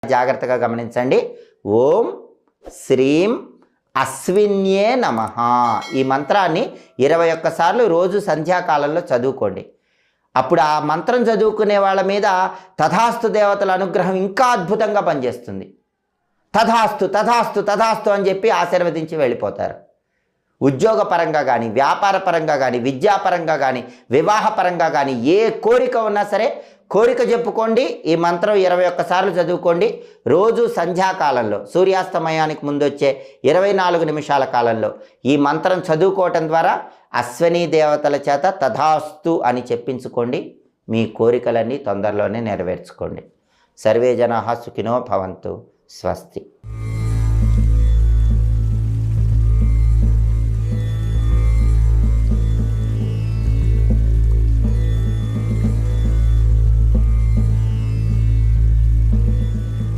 జాగ్రత్తగా గమనించండి. ఓం శ్రీం అశ్విన్యే నమః. ఈ మంత్రాన్ని 21 సార్లు రోజు సంధ్యాకాలంలో చదువుకోండి. అప్పుడు ఆ మంత్రం చదువుకునే వాళ్ళ మీద తథాస్తు దేవతల అనుగ్రహం ఇంకా అద్భుతంగా పనిచేస్తుంది. తథాస్తు తథాస్తు తథాస్తు అని చెప్పి ఆశీర్వదించి వెళ్ళిపోతారు. ఉద్యోగపరంగా కానీ, వ్యాపారపరంగా కానీ, విద్యాపరంగా కానీ, వివాహపరంగా కానీ ఏ కోరిక ఉన్నా సరే కోరిక చెప్పుకోండి. ఈ మంత్రం 21 సార్లు చదువుకోండి. రోజు సంధ్యాకాలంలో సూర్యాస్తమయానికి ముందు వచ్చే 24 నిమిషాల కాలంలో ఈ మంత్రం చదువుకోవటం ద్వారా అశ్విని దేవతల చేత తథాస్తు అని చెప్పించుకోండి. మీ కోరికలన్నీ తొందరలోనే నెరవేర్చుకోండి. సర్వే జనాః సుఖినో భవంతు. స్వస్తి.